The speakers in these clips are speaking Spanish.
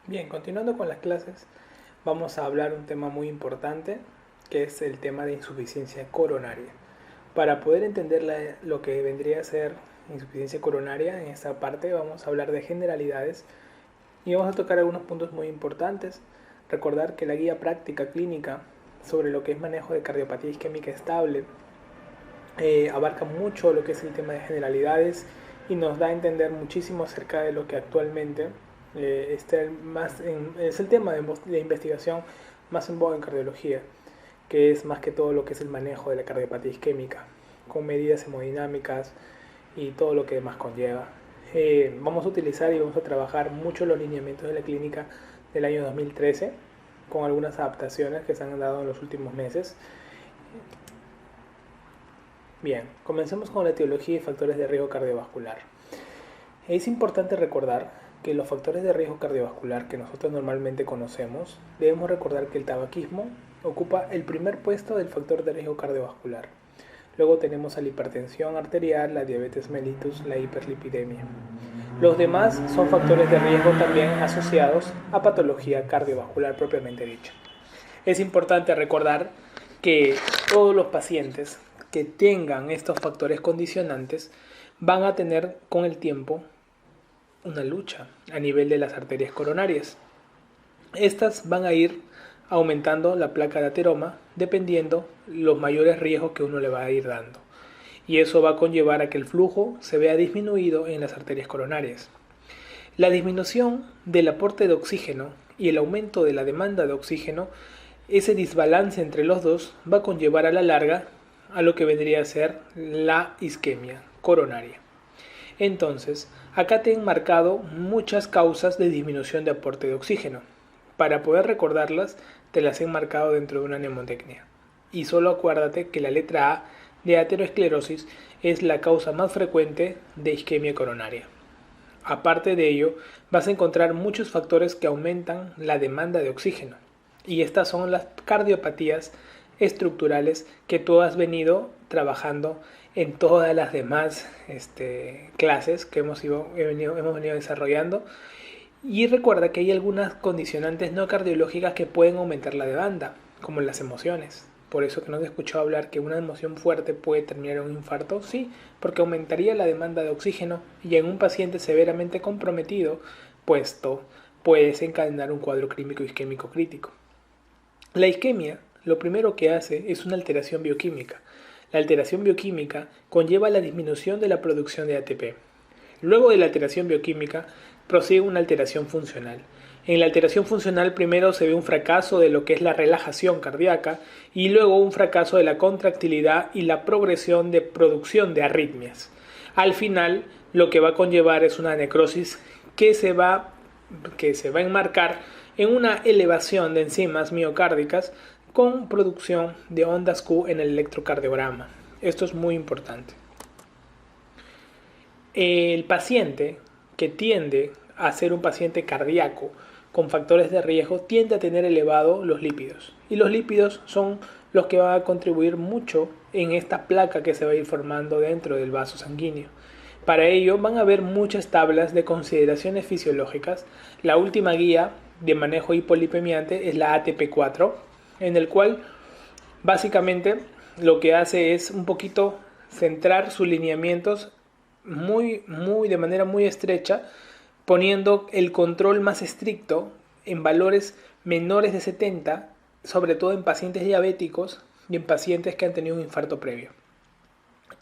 Bien, continuando con las clases, vamos a hablar un tema muy importante, que es el tema de insuficiencia coronaria. Para poder entender lo que vendría a ser insuficiencia coronaria, en esta parte vamos a hablar de generalidades y vamos a tocar algunos puntos muy importantes. Recordar que la guía práctica clínica sobre lo que es manejo de cardiopatía isquémica estable abarca mucho lo que es el tema de generalidades y nos da a entender muchísimo acerca de lo que actualmente es el tema de investigación más en boga en cardiología, que es más que todo lo que es el manejo de la cardiopatía isquémica, con medidas hemodinámicas y todo lo que más conlleva. Vamos a utilizar y vamos a trabajar mucho los lineamientos de la clínica del año 2013, con algunas adaptaciones que se han dado en los últimos meses. Bien, comencemos con la etiología y factores de riesgo cardiovascular. Es importante recordar que los factores de riesgo cardiovascular que nosotros normalmente conocemos, debemos recordar que el tabaquismo ocupa el primer puesto del factor de riesgo cardiovascular. Luego tenemos a la hipertensión arterial, la diabetes mellitus, la hiperlipidemia. Los demás son factores de riesgo también asociados a patología cardiovascular propiamente dicha. Es importante recordar que todos los pacientes que tengan estos factores condicionantes van a tener con el tiempo una lucha a nivel de las arterias coronarias. Estas van a ir aumentando la placa de ateroma dependiendo los mayores riesgos que uno le va a ir dando. Y eso va a conllevar a que el flujo se vea disminuido en las arterias coronarias. La disminución del aporte de oxígeno y el aumento de la demanda de oxígeno, ese desbalance entre los dos va a conllevar a la larga a lo que vendría a ser la isquemia coronaria. Entonces, acá te he marcado muchas causas de disminución de aporte de oxígeno. Para poder recordarlas, te las he marcado dentro de una mnemotecnia. Y solo acuérdate que la letra A de aterosclerosis es la causa más frecuente de isquemia coronaria. Aparte de ello, vas a encontrar muchos factores que aumentan la demanda de oxígeno. Y estas son las cardiopatías estructurales que tú has venido trabajando en todas las demás clases que hemos venido desarrollando. Y recuerda que hay algunas condicionantes no cardiológicas que pueden aumentar la demanda, como las emociones. Por eso que no te he escuchado hablar que una emoción fuerte puede terminar en un infarto. Sí, porque aumentaría la demanda de oxígeno y en un paciente severamente comprometido, puesto puede desencadenar un cuadro clínico isquémico crítico. La isquemia lo primero que hace es una alteración bioquímica. La alteración bioquímica conlleva la disminución de la producción de ATP. Luego de la alteración bioquímica prosigue una alteración funcional. En la alteración funcional primero se ve un fracaso de lo que es la relajación cardíaca y luego un fracaso de la contractilidad y la progresión de producción de arritmias. Al final lo que va a conllevar es una necrosis que se va a enmarcar en una elevación de enzimas miocárdicas con producción de ondas Q en el electrocardiograma. Esto es muy importante. El paciente que tiende a ser un paciente cardíaco con factores de riesgo tiende a tener elevados los lípidos. Y los lípidos son los que van a contribuir mucho en esta placa que se va a ir formando dentro del vaso sanguíneo. Para ello van a haber muchas tablas de consideraciones fisiológicas. La última guía de manejo hipolipemiante es la ATP4, en el cual básicamente lo que hace es un poquito centrar sus lineamientos de manera muy estrecha, poniendo el control más estricto en valores menores de 70, sobre todo en pacientes diabéticos y en pacientes que han tenido un infarto previo.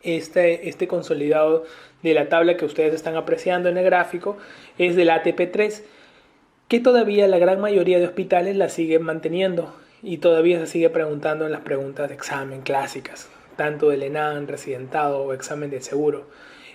Este consolidado de la tabla que ustedes están apreciando en el gráfico es del ATP3, que todavía la gran mayoría de hospitales la siguen manteniendo y todavía se sigue preguntando en las preguntas de examen clásicas, tanto del ENAM, residentado o examen de seguro.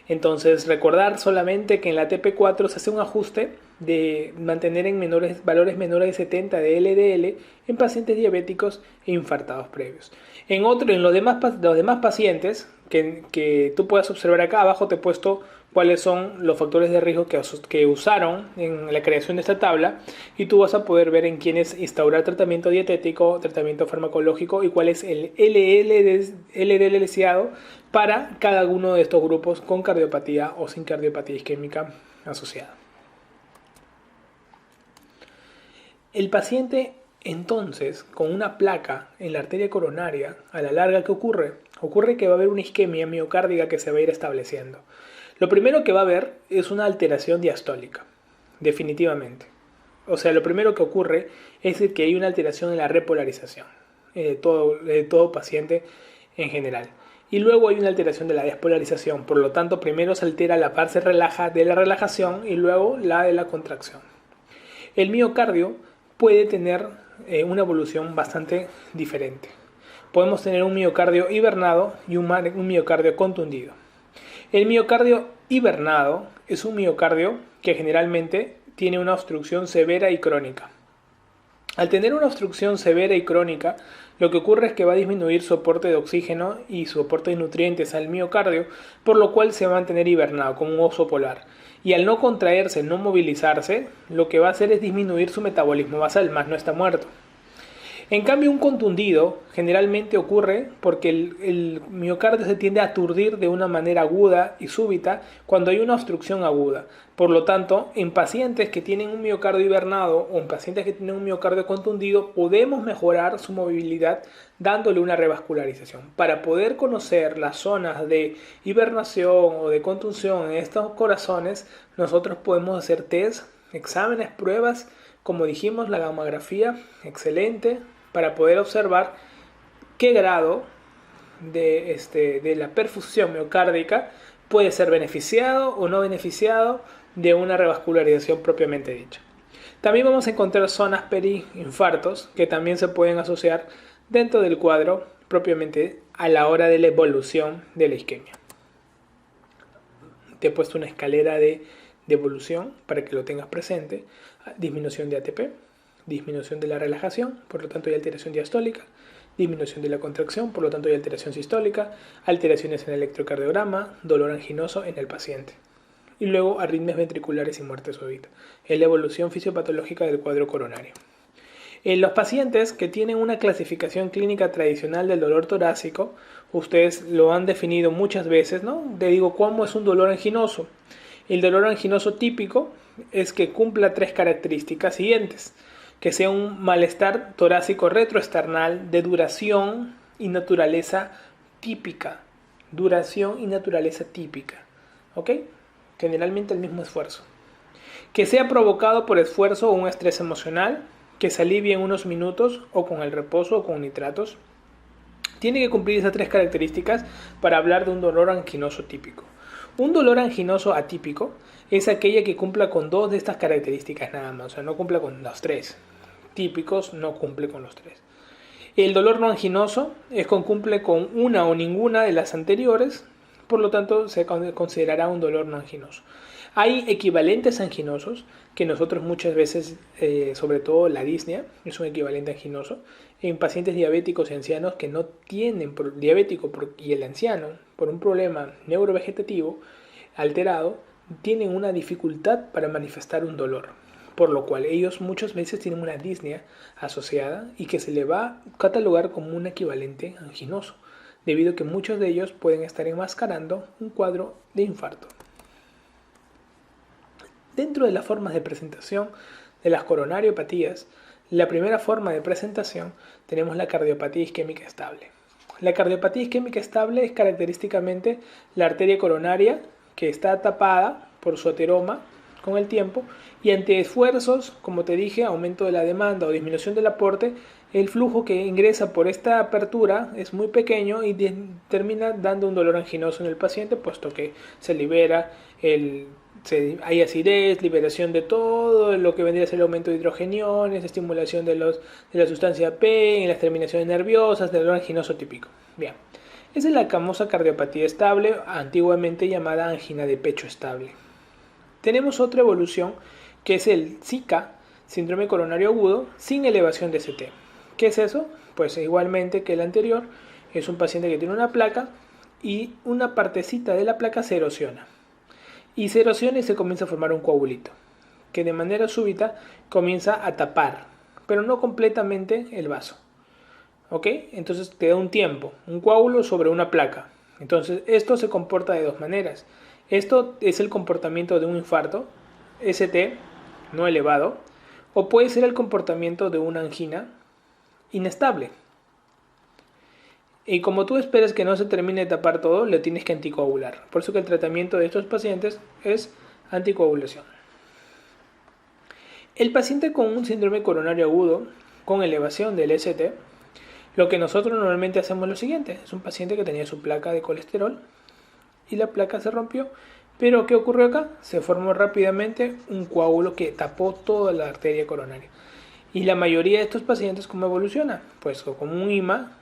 Entonces, recordar solamente que en la TP4 se hace un ajuste de mantener en valores menores de 70 de LDL en pacientes diabéticos e infartados previos. En los demás pacientes que tú puedas observar acá abajo, te he puesto cuáles son los factores de riesgo que usaron en la creación de esta tabla y tú vas a poder ver en quiénes instaurar tratamiento dietético, tratamiento farmacológico y cuál es el LDL deseado para cada uno de estos grupos con cardiopatía o sin cardiopatía isquémica asociada. El paciente entonces, con una placa en la arteria coronaria, a la larga, ¿qué ocurre? Ocurre que va a haber una isquemia miocárdica que se va a ir estableciendo. Lo primero que va a haber es una alteración diastólica, definitivamente. O sea, lo primero que ocurre es que hay una alteración en la repolarización de todo paciente en general. Y luego hay una alteración de la despolarización. Por lo tanto, primero se altera la fase de la relajación y luego la de la contracción. El miocardio puede tener una evolución bastante diferente. Podemos tener un miocardio hibernado y un miocardio contundido. El miocardio hibernado es un miocardio que generalmente tiene una obstrucción severa y crónica. Al tener una obstrucción severa y crónica, lo que ocurre es que va a disminuir su aporte de oxígeno y su aporte de nutrientes al miocardio, por lo cual se va a mantener hibernado como un oso polar. Y al no contraerse, no movilizarse, lo que va a hacer es disminuir su metabolismo basal, más no está muerto. En cambio, un contundido generalmente ocurre porque el miocardio se tiende a aturdir de una manera aguda y súbita cuando hay una obstrucción aguda. Por lo tanto, en pacientes que tienen un miocardio hibernado o en pacientes que tienen un miocardio contundido, podemos mejorar su movilidad dándole una revascularización. Para poder conocer las zonas de hibernación o de contunción en estos corazones, nosotros podemos hacer test, exámenes, pruebas, como dijimos, la gamografía, excelente, para poder observar qué grado de la perfusión miocárdica puede ser beneficiado o no beneficiado de una revascularización propiamente dicha. También vamos a encontrar zonas periinfartos que también se pueden asociar dentro del cuadro propiamente a la hora de la evolución de la isquemia. Te he puesto una escalera de evolución para que lo tengas presente. Disminución de ATP, disminución de la relajación, por lo tanto hay alteración diastólica, disminución de la contracción, por lo tanto hay alteración sistólica, alteraciones en el electrocardiograma, dolor anginoso en el paciente. Y luego arritmias ventriculares y muerte súbita. Es la evolución fisiopatológica del cuadro coronario. En los pacientes que tienen una clasificación clínica tradicional del dolor torácico, ustedes lo han definido muchas veces, ¿no? Te digo, ¿cómo es un dolor anginoso? El dolor anginoso típico es que cumpla 3 características siguientes. Que sea un malestar torácico retroesternal de duración y naturaleza típica. Duración y naturaleza típica. ¿Ok? Generalmente el mismo esfuerzo. Que sea provocado por esfuerzo o un estrés emocional. Que se alivie en unos minutos o con el reposo o con nitratos. Tiene que cumplir esas 3 características para hablar de un dolor anginoso típico. Un dolor anginoso atípico es aquella que cumpla con 2 de estas características nada más, o sea, no cumpla con los 3. Típicos no cumple con los 3. El dolor no anginoso es con cumple con una o ninguna de las anteriores, por lo tanto se considerará un dolor no anginoso. Hay equivalentes anginosos que nosotros muchas veces, sobre todo la disnea, es un equivalente anginoso, en pacientes diabéticos y ancianos que no tienen, diabético y el anciano, por un problema neurovegetativo alterado, tienen una dificultad para manifestar un dolor, por lo cual ellos muchas veces tienen una disnea asociada y que se le va a catalogar como un equivalente anginoso, debido a que muchos de ellos pueden estar enmascarando un cuadro de infarto. Dentro de las formas de presentación de las coronariopatías, la primera forma de presentación tenemos la cardiopatía isquémica estable. La cardiopatía isquémica estable es característicamente la arteria coronaria que está tapada por su ateroma con el tiempo y ante esfuerzos, como te dije, aumento de la demanda o disminución del aporte, el flujo que ingresa por esta apertura es muy pequeño y termina dando un dolor anginoso en el paciente, puesto que se libera hay acidez, liberación de todo lo que vendría a ser el aumento de hidrogeniones, estimulación de la sustancia P en las terminaciones nerviosas, del dolor anginoso típico. Bien, esa es la famosa cardiopatía estable, antiguamente llamada angina de pecho estable. Tenemos otra evolución que es el SICA, síndrome coronario agudo, sin elevación de CT. ¿Qué es eso? Pues igualmente que el anterior, es un paciente que tiene una placa y una partecita de la placa se erosiona. Y se erosiona y se comienza a formar un coagulito, que de manera súbita comienza a tapar, pero no completamente el vaso. ¿Ok? Entonces te da un tiempo, un coágulo sobre una placa. Entonces esto se comporta de 2 maneras. Esto es el comportamiento de un infarto, ST no elevado, o puede ser el comportamiento de una angina inestable. Y como tú esperas que no se termine de tapar todo, le tienes que anticoagular. Por eso que el tratamiento de estos pacientes es anticoagulación. El paciente con un síndrome coronario agudo con elevación del ST, lo que nosotros normalmente hacemos es lo siguiente. Es un paciente que tenía su placa de colesterol y la placa se rompió. Pero ¿qué ocurrió acá? Se formó rápidamente un coágulo que tapó toda la arteria coronaria. Y la mayoría de estos pacientes, ¿cómo evoluciona? Pues como un IMA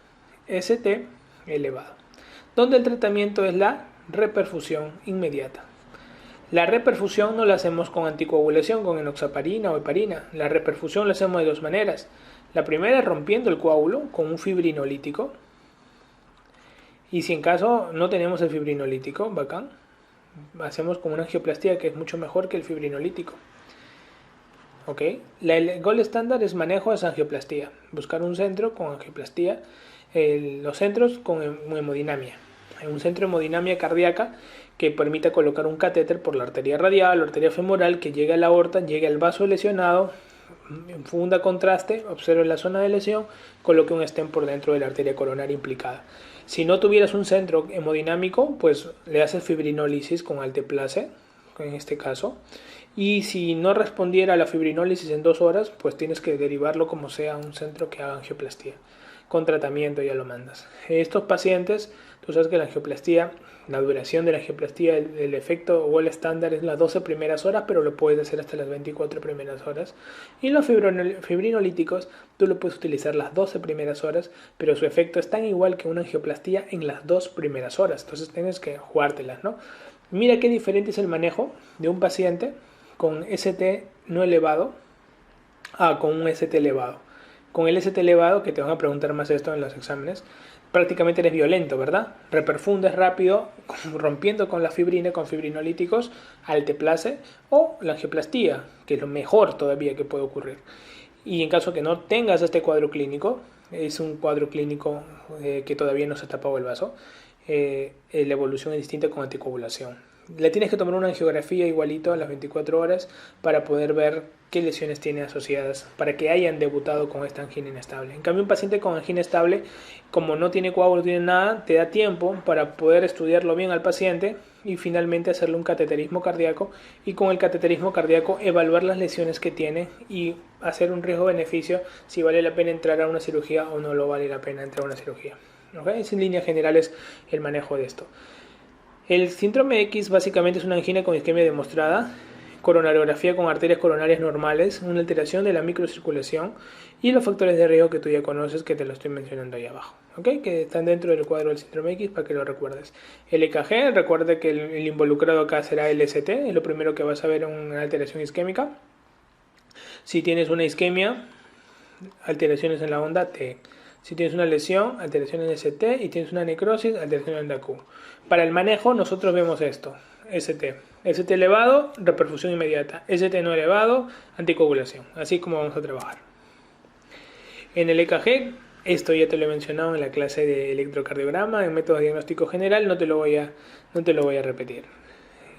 ST elevado, donde el tratamiento es la reperfusión inmediata. La reperfusión no la hacemos con anticoagulación, con enoxaparina o heparina. La reperfusión la hacemos de dos maneras. La primera es rompiendo el coágulo con un fibrinolítico. Y si en caso no tenemos el fibrinolítico, bacán, hacemos con una angioplastía que es mucho mejor que el fibrinolítico. ¿Ok? El gol estándar es manejo de angioplastía. Buscar un centro con angioplastía. Los centros con hemodinamia. Un centro de hemodinamia cardíaca que permita colocar un catéter por la arteria radial o arteria femoral que llegue a la aorta, llegue al vaso lesionado, funda contraste, observe la zona de lesión, coloque un stent por dentro de la arteria coronaria implicada. Si no tuvieras un centro hemodinámico, pues le haces fibrinólisis con alteplase, en este caso. Y si no respondiera a la fibrinólisis en 2 horas, pues tienes que derivarlo como sea a un centro que haga angioplastía. Con tratamiento ya lo mandas. Estos pacientes, tú sabes que la angioplastía, la duración de la angioplastía, el efecto o el estándar es las 12 primeras horas, pero lo puedes hacer hasta las 24 primeras horas. Y los fibrinolíticos, tú lo puedes utilizar las 12 primeras horas, pero su efecto es tan igual que una angioplastía en las 2 primeras horas. Entonces tienes que jugártelas, ¿no? Mira qué diferente es el manejo de un paciente con ST no elevado con un ST elevado. Con el ST elevado, que te van a preguntar más esto en los exámenes, prácticamente eres violento, ¿verdad? Reperfundes rápido, rompiendo con la fibrina, con fibrinolíticos, alteplase o la angioplastía, que es lo mejor todavía que puede ocurrir. Y en caso que no tengas este cuadro clínico, es un cuadro clínico que todavía no se ha tapado el vaso, la evolución es distinta con anticoagulación. Le tienes que tomar una angiografía igualito a las 24 horas para poder ver qué lesiones tiene asociadas, para que hayan debutado con esta angina inestable. En cambio, un paciente con angina estable, como no tiene coágulo, no tiene nada, te da tiempo para poder estudiarlo bien al paciente y finalmente hacerle un cateterismo cardíaco y con el cateterismo cardíaco evaluar las lesiones que tiene y hacer un riesgo-beneficio si vale la pena entrar a una cirugía o no lo vale la pena entrar a una cirugía. ¿Okay? Es en líneas generales el manejo de esto. El síndrome X básicamente es una angina con isquemia demostrada, coronariografía con arterias coronarias normales, una alteración de la microcirculación y los factores de riesgo que tú ya conoces, que te lo estoy mencionando ahí abajo, ¿okay? Que están dentro del cuadro del síndrome X para que lo recuerdes. El EKG, recuerda que el involucrado acá será el ST, es lo primero que vas a ver en una alteración isquémica. Si tienes una isquemia, alteraciones en la onda T. Si tienes una lesión, alteración en ST, y tienes una necrosis, alteración en DAQ. Para el manejo nosotros vemos esto, ST elevado, reperfusión inmediata, ST no elevado, anticoagulación, así como vamos a trabajar. En el EKG, esto ya te lo he mencionado en la clase de electrocardiograma, en método de diagnóstico general, no te lo voy a repetir.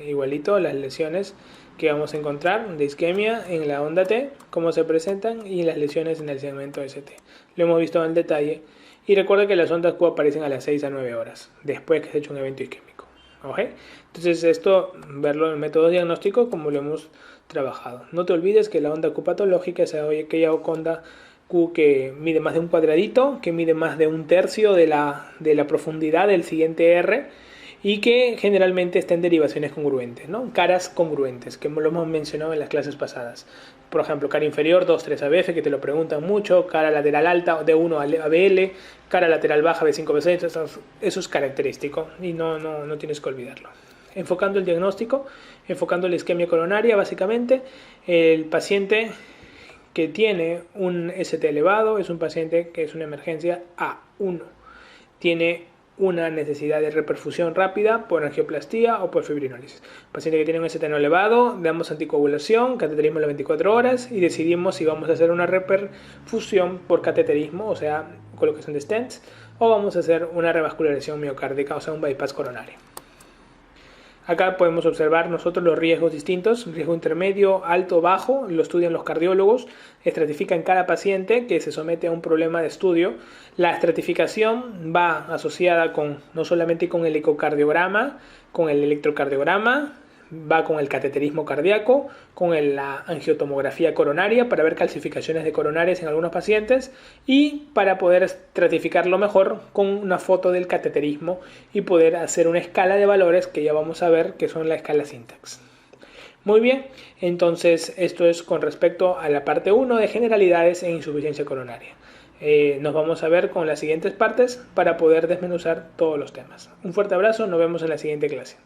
Igualito las lesiones que vamos a encontrar de isquemia en la onda T, cómo se presentan, y las lesiones en el segmento ST. Lo hemos visto en detalle. Y recuerda que las ondas Q aparecen a las 6 a 9 horas, después que se ha hecho un evento isquémico. ¿Okay? Entonces esto, verlo en el método diagnóstico como lo hemos trabajado. No te olvides que la onda Q patológica es aquella onda Q que mide más de un cuadradito, que mide más de un tercio de la profundidad del siguiente R, y que generalmente está en derivaciones congruentes, ¿no? Caras congruentes, que lo hemos mencionado en las clases pasadas. Por ejemplo, cara inferior 2-3 ABF, que te lo preguntan mucho, cara lateral alta de 1 ABL, cara lateral baja B5 B6, eso es característico y no tienes que olvidarlo. Enfocando el diagnóstico, enfocando la isquemia coronaria, básicamente, el paciente que tiene un ST elevado es un paciente que es una emergencia A1. Tiene una necesidad de reperfusión rápida por angioplastía o por fibrinólisis. Paciente que tiene un ST no elevado, damos anticoagulación, cateterismo a las 24 horas y decidimos si vamos a hacer una reperfusión por cateterismo, o sea, colocación de stents, o vamos a hacer una revascularización miocárdica, o sea, un bypass coronario. Acá podemos observar nosotros los riesgos distintos, riesgo intermedio, alto, bajo, lo estudian los cardiólogos, estratifican cada paciente que se somete a un problema de estudio. La estratificación va asociada no solamente con el ecocardiograma, con el electrocardiograma, va con el cateterismo cardíaco, con la angiotomografía coronaria para ver calcificaciones de coronarias en algunos pacientes y para poder estratificarlo mejor con una foto del cateterismo y poder hacer una escala de valores que ya vamos a ver que son la escala Syntax. Muy bien, entonces esto es con respecto a la parte 1 de generalidades en insuficiencia coronaria. Nos vamos a ver con las siguientes partes para poder desmenuzar todos los temas. Un fuerte abrazo, nos vemos en la siguiente clase.